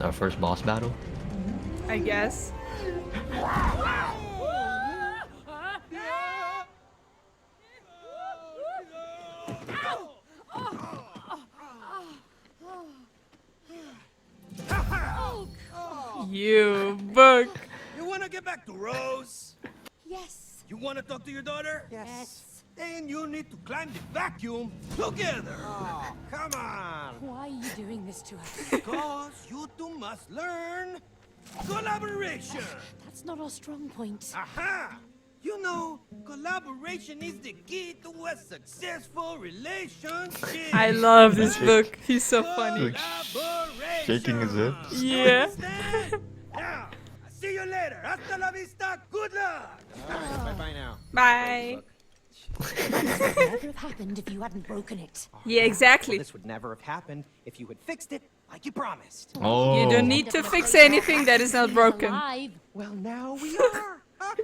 Our first boss battle? I guess. You book. You wanna get back to Rose? Yes. You wanna talk to your daughter? Yes. Then you need to climb the vacuum together. Oh, come on. Why are you doing this to us? Because you two must learn collaboration. That's not our strong point. Aha! You know, collaboration is the key to a successful relationship. I love this book. He's so funny. Collaboration. Shaking his hips. Yeah. Understand? Now, I'll see you later. Hasta la vista. Good luck. Bye-bye now. Bye. This would never have happened if you hadn't broken it. Yeah, exactly. This would never have happened if you had fixed it like you promised. Oh. You don't need to fix anything that is not broken. Alive. Well, now we are. Huh?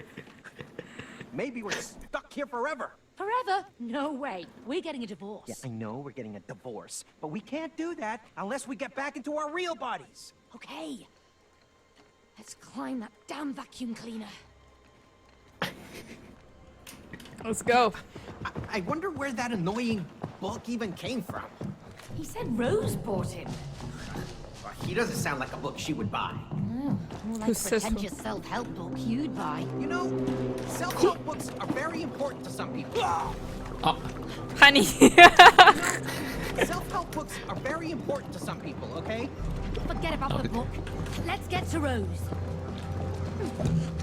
Maybe we're stuck here forever. Forever? No way. We're getting a divorce. Yeah, I know we're getting a divorce, but we can't do that unless we get back into our real bodies. Okay. Let's climb that damn vacuum cleaner. Let's go. I wonder where that annoying book even came from. He said Rose bought him. Well, he doesn't sound like a book she would buy. Oh, more like Who says so? pretentious self-help book you'd buy. You know, self-help books are very important to some people. Oh. Honey. Self-help books are very important to some people, okay? Forget about the book. Let's get to Rose.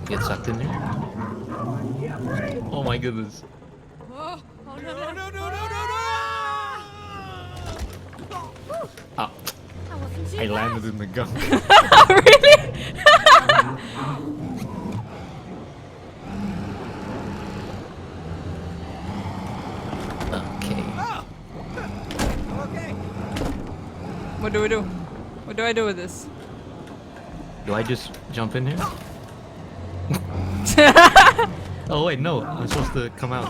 Get sucked in there. Oh my goodness. Oh no, no, no, no, Ah, That wasn't too I bad. landed in the gunk. Really? Okay. Okay. What do we do? What do I do with this? Do I just jump in here? Oh wait, no. I'm supposed to come out.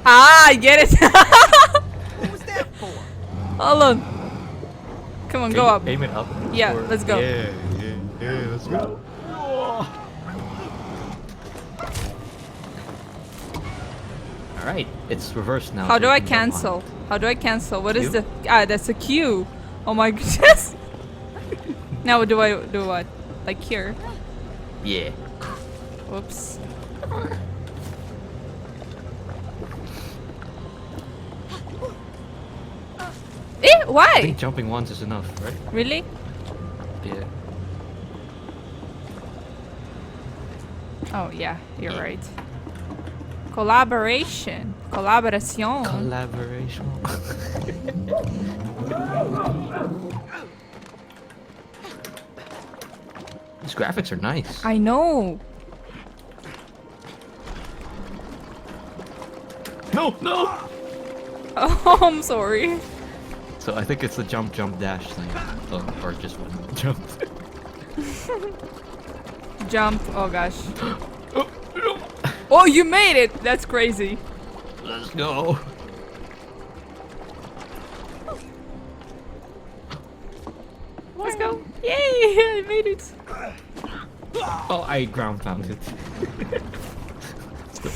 Ah, I get it. What was that for? Hold on. Come on, go up. Aim it up. Yeah, or- let's go. Yeah, let's go. Alright, it's reversed now. How so do you I can jump on. cancel? How do I cancel? What is Q? the... Ah, that's a Q. Oh my goodness. Now do I do what? Like here? Yeah. Whoops. Eh, I why? think jumping once is enough, right? Really? Yeah. Oh yeah, you're right. Collaboration. Collaboration. Collaboration. These graphics are nice. I know. No, no! Oh, I'm sorry. So I think it's the jump, jump, dash thing. Oh, or just one jump. Jump. Oh gosh. Oh, no. Oh, you made it. That's crazy. Let's go. Let's go. Yay! I made it. Oh, I ground pounded.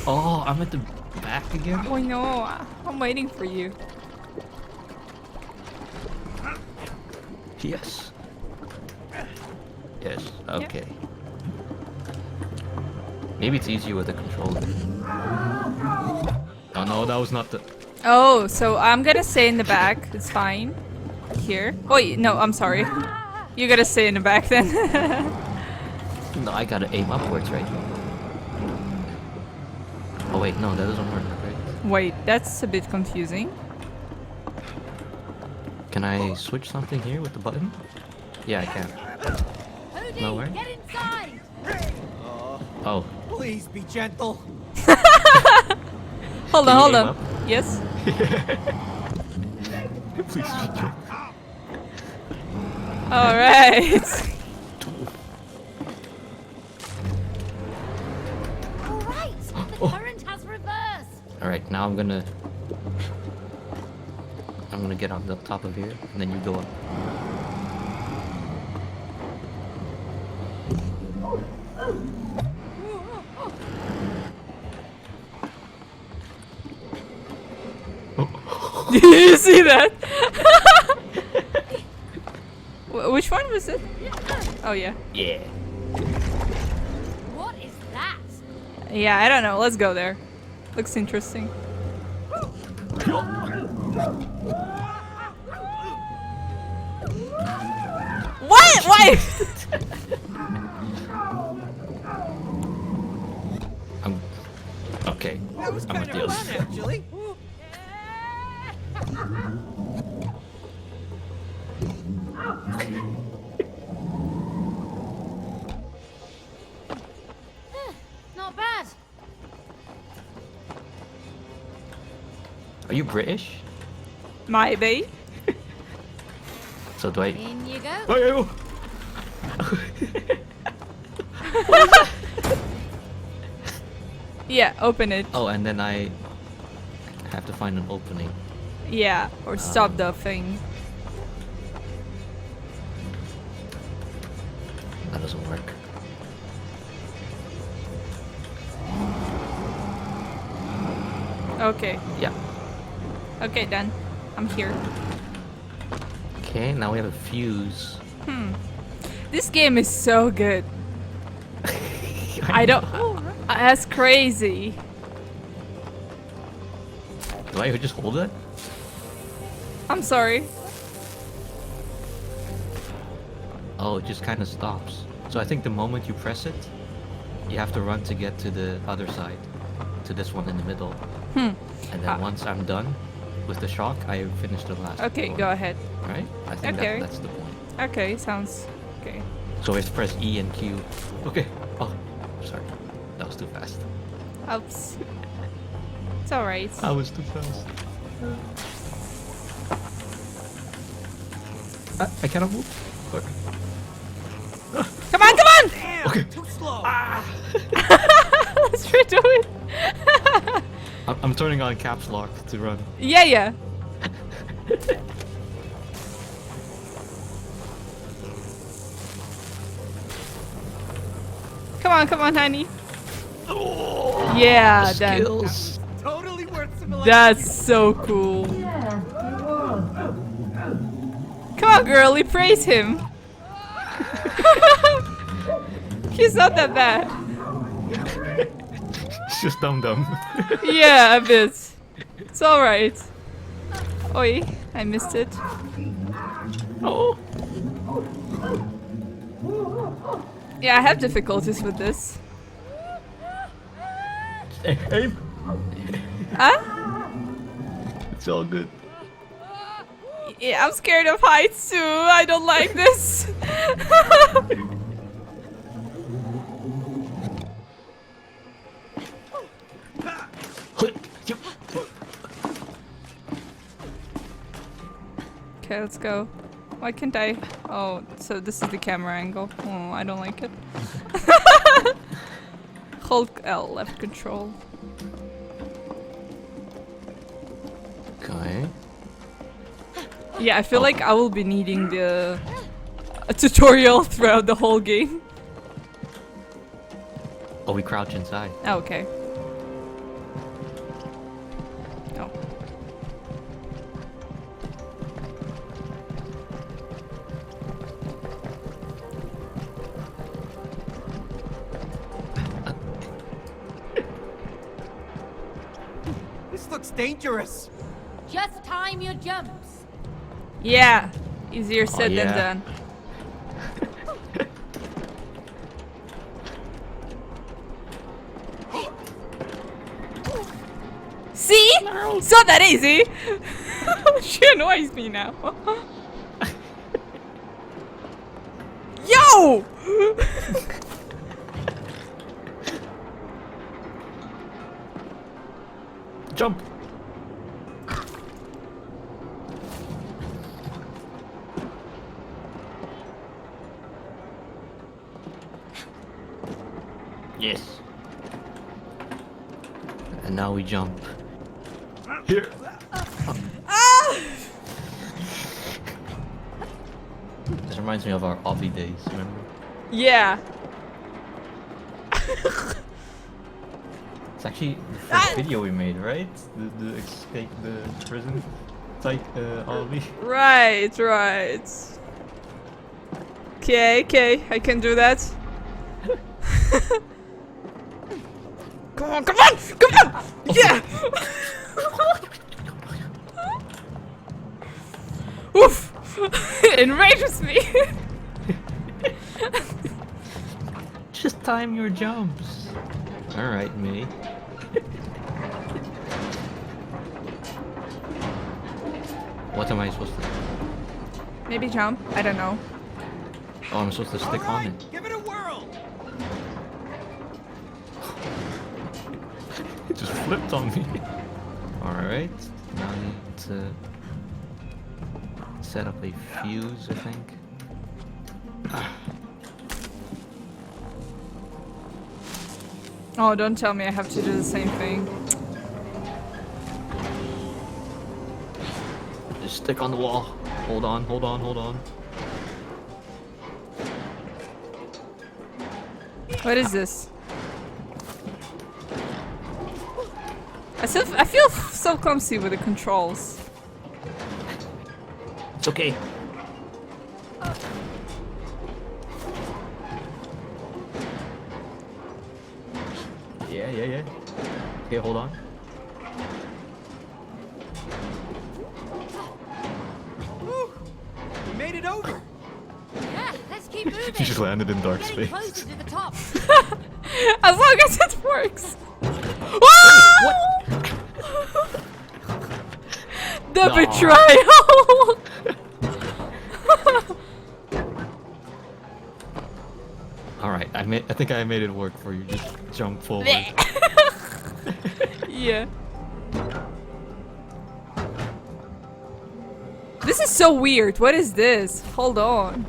Oh, I'm at the back again? Oh no, I'm waiting for you. Yes. Yes, okay. Maybe it's easier with the controller. Oh no, that was not the... Oh, so I'm gonna stay in the back. It's fine. Here. Oh, no, I'm sorry. You gotta stay in the back then. No, I gotta aim upwards, right? Oh wait, no, that doesn't work, right? Wait, that's a bit confusing. Can I switch something here with the button? Yeah, I can. Hody, No way. get inside. Oh. Please be gentle. Hold Can on, you hold aim on. up? Yes? Please switch it. Alright. All right, the current has reversed. Alright, now I'm gonna get on the top of here, and then you go up. Did you see that? Which one was it? Oh yeah. Yeah. What is that? Yeah, I don't know. Let's go there. Looks interesting. What? Why? Okay. That was I'm kind with of you. fun, actually. Not bad. Are you British? Maybe. So do I? In you go. Oh, Yeah, open it. oh, and then I have to find an opening. Yeah, or stop the thing. That doesn't work. Okay. Yeah. Okay, then. I'm here. Okay, now we have a fuse. This game is so good. I don't. That's crazy. Do I just hold it? I'm sorry. Oh, it just kind of stops. So I think the moment you press it, you have to run to get to the other side, to this one in the middle. And then once I'm done with the shock, I finish the last. Okay, one. go ahead. Right? I think Okay. that's the point. Okay, sounds okay. So I have to press E and Q. Okay. Oh, sorry. That was too fast. Oops. It's alright. I was too fast. I cannot move. Okay. Come on, come on! Damn, Okay. too slow. Let's redo it. I'm turning on caps lock to run. Yeah, yeah. Come on, honey. Yeah, done. Skills. Totally worth some That's so cool. Come on, girlie, praise him. He's not that bad. It's just dumb. Yeah, a bit. It's alright. Oi, I missed it. Oh. Yeah, I have difficulties with this. Hey. Huh? It's all good. Yeah, I'm scared of heights too. I don't like this. Okay, let's go. Why can't I? Oh, so this is the camera angle. Oh, I don't like it. Hold L, left control. Okay. Yeah, I feel like I will be needing a tutorial throughout the whole game. Oh, we crouch inside. Oh, okay. Oh. This looks dangerous. Just time your jumps. Yeah, easier said than yeah. done. See? It's not that easy. She annoys me now. Yo! Jump. Yes. And now we jump. Here. This reminds me of our obby days, remember? Yeah. It's actually the first video we made, right? The escape the prison type obby. Right, right. Okay, I can do that. Come on! Yeah! Oof! It enrages me. Just time your jumps. Alright, me. What am I supposed to do? Maybe jump. I don't know. Oh, I'm supposed to stick on Alright, it. give it a whirl. It just flipped on me. Alright. Now I need to set up a fuse, I think. Oh, don't tell me I have to do the same thing. Just stick on the wall. Hold on. What is this? I feel so clumsy with the controls. It's okay. Yeah. Okay, hold on. We made it over. Yeah, let's keep moving. He just landed in dark Getting space. closer to the top. As long as it works. What? The No. betrayal. Alright, I think I made it work for you. Just jump forward. Yeah. This is so weird. What is this? Hold on.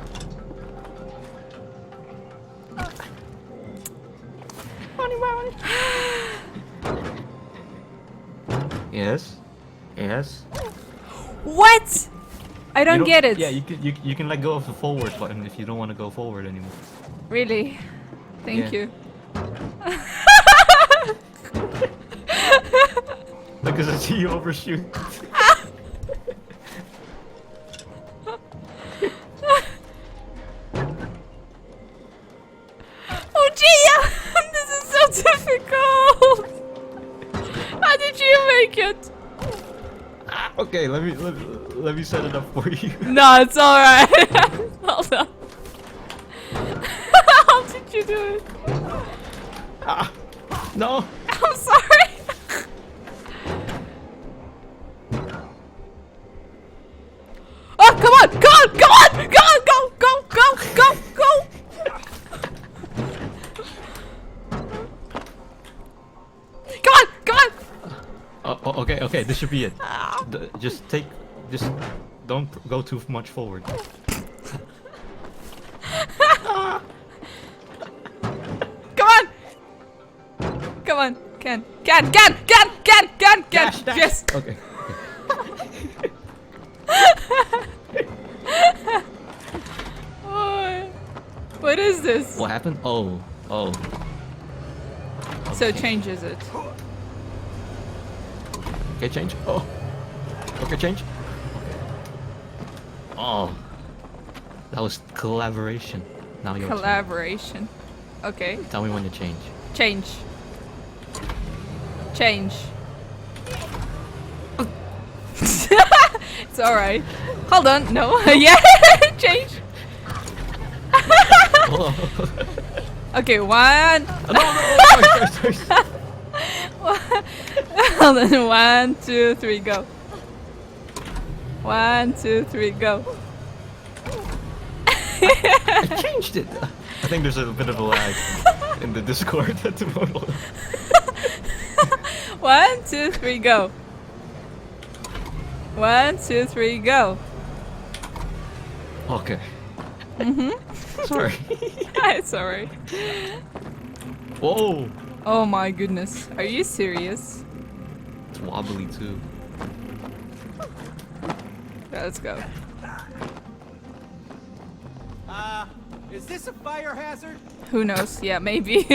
Yes. What? I don't get it. Yeah, you can let go of the forward button if you don't want to go forward anymore. Really? Thank Yeah. you. Because I see you overshoot. Oh, Jehian! This is so difficult! How did you make it? Okay, let me set it up for you. No, it's alright. Hold on. How did you do it? No. I'm sorry. Oh, come on! Go! Come on! Oh, okay, this should be it. Just don't go too much forward. Come on! Can! Dash. Yes! Okay. Oh, what is this? What happened? Oh. So it changes it. Okay, change. Oh. Okay, change. Oh. That was collaboration. Now your turn. Collaboration. Okay. Tell me when to change. Change. It's alright. Hold on. No. Yeah. Change. Okay, one. No, sorry. Hold on. 1, 2, 3, go. 1, 2, 3, go. I changed it. I think there's a bit of a lag in the Discord at the moment. 1, 2, 3, go. 1, 2, 3, go. Okay. Mm-hmm. Sorry. It's alright. Whoa. Oh my goodness. Are you serious? It's wobbly too. Let's go. Is this a fire hazard? Who knows? Yeah, maybe.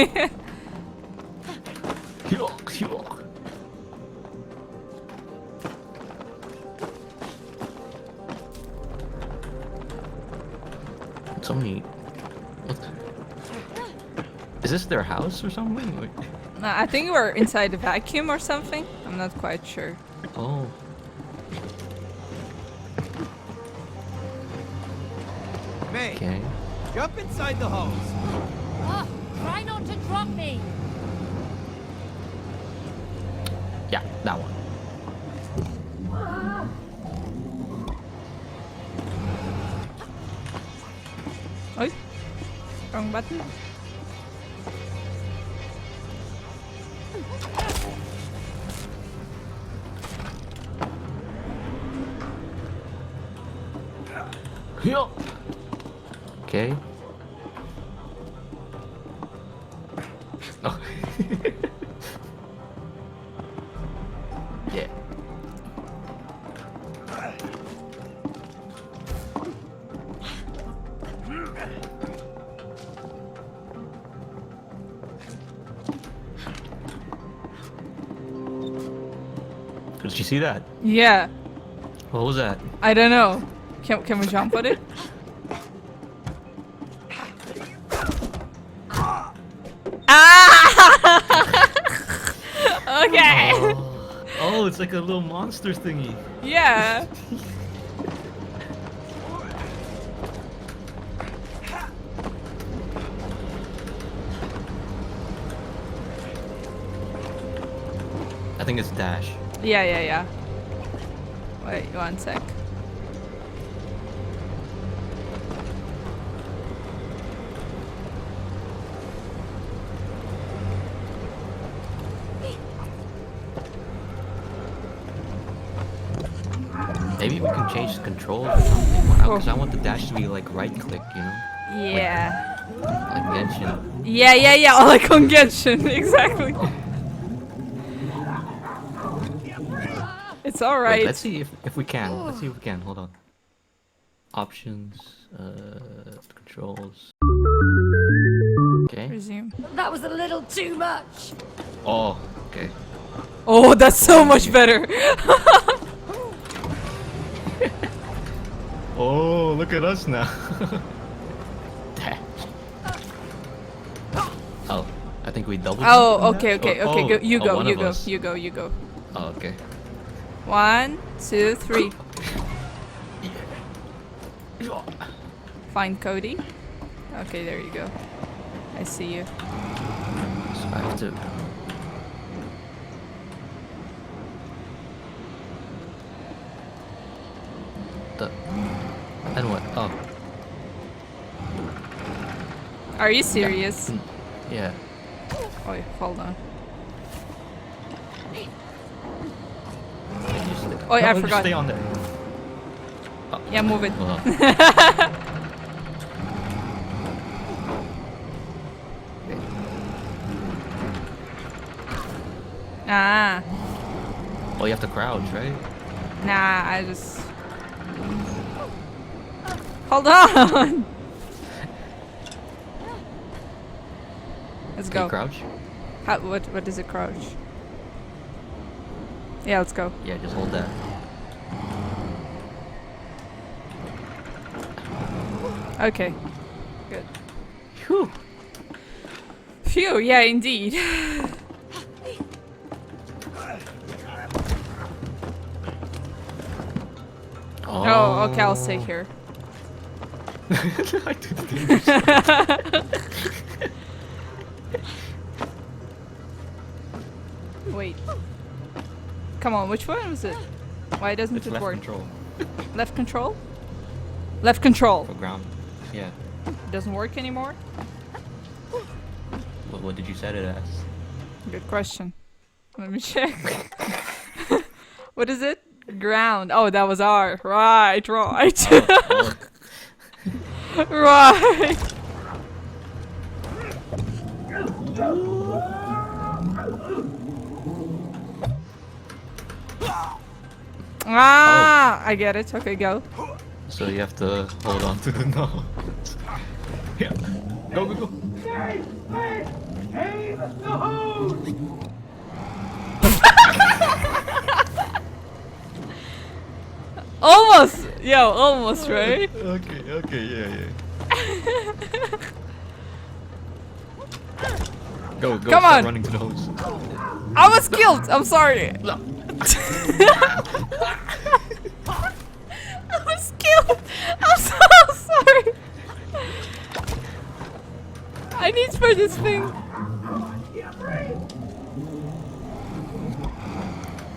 So many. What? Is this their house or something? Like, I think we're inside the vacuum or something. I'm not quite sure. oh. May, Okay. jump inside the hose. Oh, try not to drop me. Yeah, that one. Oi. Wrong button. Okay. Oh. Yeah. Did you see that? Yeah. What was that? I don't know. Can we jump on it? Ah! Okay. Oh, it's like a little monster thingy. Yeah. I think it's dash. Yeah. Wait, one sec. Maybe we can change the controls or something. Because I want the dash to be like right click, you know? Yeah. Like Genshin. Yeah. Oh, like on Genshin, exactly. It's alright. Wait, let's see if we can. Let's see if we can. Hold on. Options, controls. Okay. Resume. That was a little too much. Oh, okay. Oh, that's so much better. Oh, look at us now. Dash. Oh, I think we doubled. Oh, okay. Go. You one of go. us. You go. Oh, okay. 1, 2, 3. Find Cody. Okay, there you go. I see you. So I have to. And what? Oh. Are you serious? Yeah. Wait, hold on. Oh, yeah, I Just forgot. stay on there. Oh. Yeah, move it. Hold on. Ah. Oh, you have to crouch, right? Nah, I just... Hold on! Let's Can you go. crouch? What is it, crouch? Yeah, let's go. Yeah, just hold that. Okay. Good. Phew. Phew, yeah, indeed. Oh, okay, I'll stay here. I did the Wait. Come on, which one was it? Why doesn't It's it left work? control Left control? Left control. for ground. Yeah. It doesn't work anymore? What did you set it as? Good question. Let me check. What is it? Ground. Oh, that was R. Right. Oh. Right. Ah, I get it. Okay, go. So you have to hold on to the nose. Yeah. Go. Almost! Yo, almost, right? Okay, yeah. Go, Come start on. running to the hose. I was killed! I'm sorry. I was killed! I'm so sorry! I need for this thing.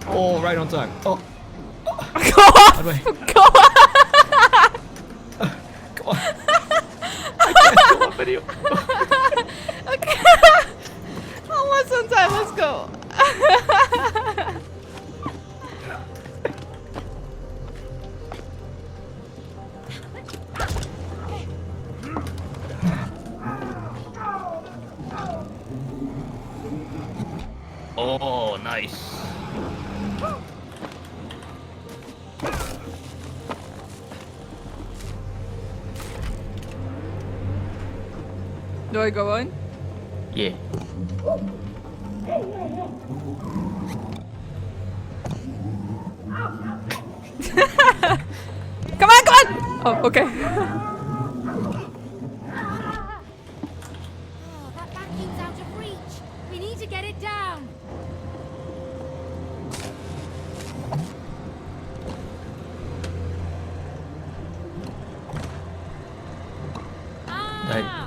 Oh, right on time. Oh, Go off! way. Go off! come on. I can't do a video. Okay. Almost on time, let's go. Oh, nice. Do I go on? Yeah. Come on, come on! Oh, okay. Oh, that vacuum's out of reach. We need to get it down.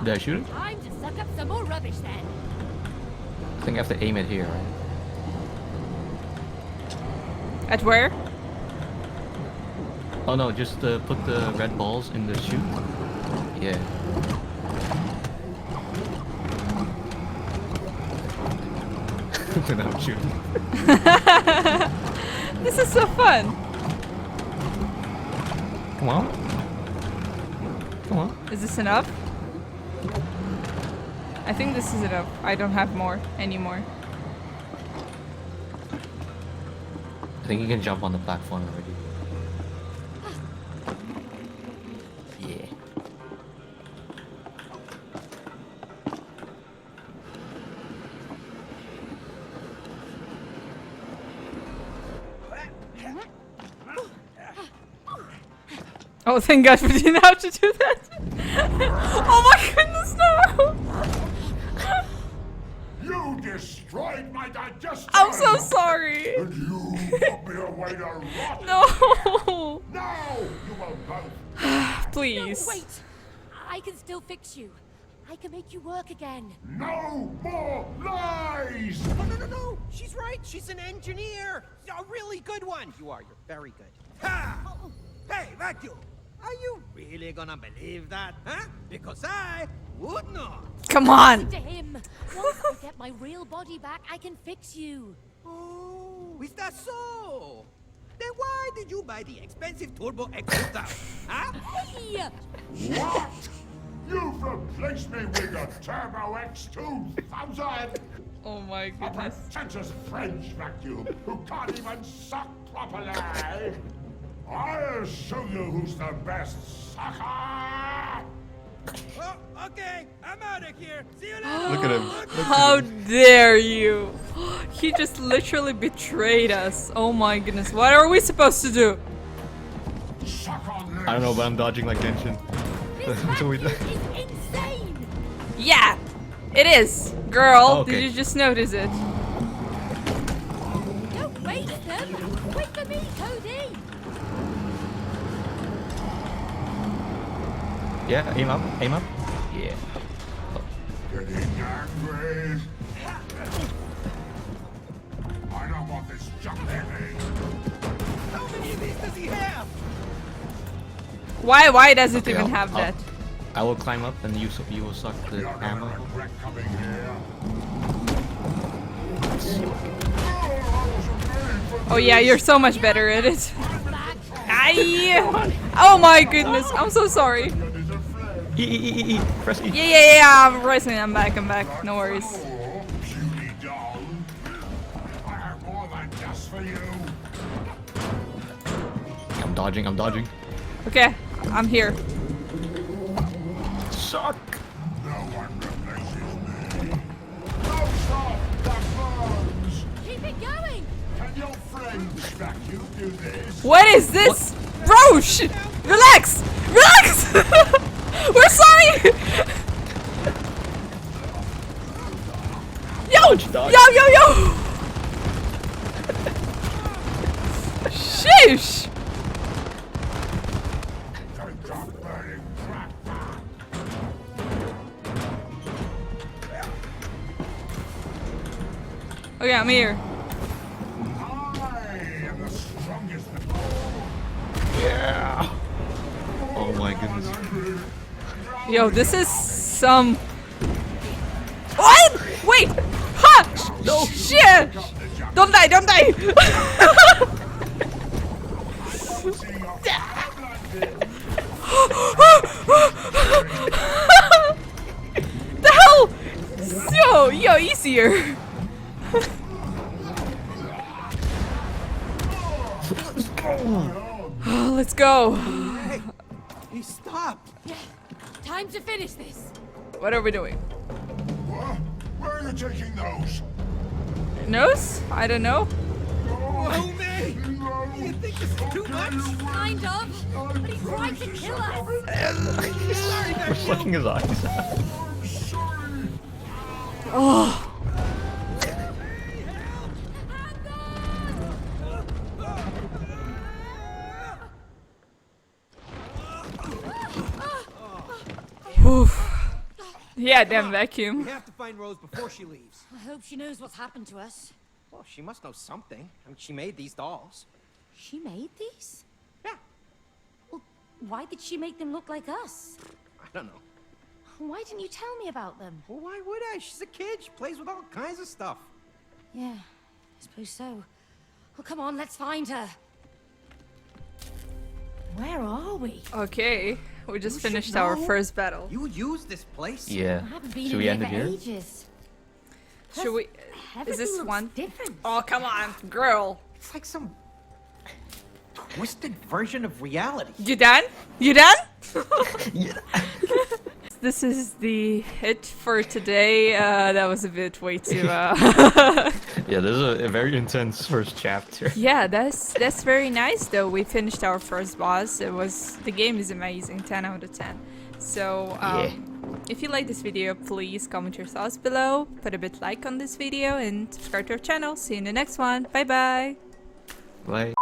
Did I shoot it? Time to suck up some more rubbish then. I think I have to aim it here, right? At where? Oh no, just put the red balls in the chute. Yeah. Without shooting. This is so fun. Come on. Come on. Is this enough? I think this is enough. I don't have more anymore. I think you can jump on the platform already. Yeah. Oh, thank God we didn't have to do that. Oh my goodness, no! You destroyed my digestion! I'm so sorry. And you put me away to rot! No! Now you will both! Please. No, wait. I can still fix you. I can make you work again. No more lies! No. She's right. She's an engineer. A really good one. You are. You're very good. Ha! Hey, vacuum! Are you really gonna believe that, huh? Because I would not. Come on. Listen to him. Once I get my real body back, I can fix you. Oh, is that so? Then why did you buy the expensive Turbo X2000? Huh? Hey! What? You've replaced me with a Turbo X2000! Oh my A goodness. pretentious French vacuum who can't even suck properly! I'll show you who's the best sucker! Oh, okay. I'm out of here. See you later. Look at him. How dare you? He just literally betrayed us. Oh my goodness. What are we supposed to do? Suck on this! I don't know, but I'm dodging like Genshin. This Until we vacuum die. is insane! Yeah, it is. Girl, Oh, okay. did you just notice it? Don't waste them! Wait for me, Cody! Yeah, aim up, aim up. Yeah. Getting angry? I don't want this junk in me! How many of these does he have? Why does it Okay, even I'll- have I'll- that? I will climb up and you will suck the You're gonna ammo. regret coming here. Oh yeah, you're so much better at it. Back! Aye. Oh my goodness, I'm so sorry. E. Press E. Yeah, I'm rising, I'm back, no worries. Oh, beauty doll. I have more than just for you. I'm dodging. Okay, I'm here. Suck! No one replaces me. No stop! That burns! Keep it going! Can your French vacuum do this? What is this? Bro, relax! Relax! We're sorry! Yo! Yo! Sheesh! Okay, I'm here. I am the strongest. Yeah. Oh my goodness. Yo, this is some... What? Wait! Ha! No! Shit! Don't die! Don't die! The hell? Yo, easier. Oh, let's go. Hey, stop! Yeah, time to finish this. What are we doing? What? Where are you taking those? Nose? I don't know. Oh, man! You think this is too much? Kind of, but he tried to kill us. We're sucking his eyes out. Oh. Oof. Yeah, damn vacuum. We have to find Rose before she leaves. I hope she knows what's happened to us. Well, she must know something. I mean, she made these dolls. She made these? Yeah, Well, why did she make them look like us? I don't know. Why didn't you tell me about them? Well, why would I? She's a kid. She plays with all kinds of stuff. Yeah, I suppose so. Well, come on, let's find her. Where are we? Okay, we just You should finished our know. first battle. You use this place? Yeah. I haven't been Should in we here end it for here? ages. Should we? Is Everything this looks one? different. Oh, come on, girl. It's like some twisted version of reality. You done? You done? This is the it for today. That was a bit way too. Yeah, this is a very intense first chapter. Yeah, that's very nice though. We finished our first boss. The game is amazing, 10 out of 10. So if you like this video, please comment your thoughts below, put a bit like on this video, and subscribe to our channel. See you in the next one. Bye bye. Bye.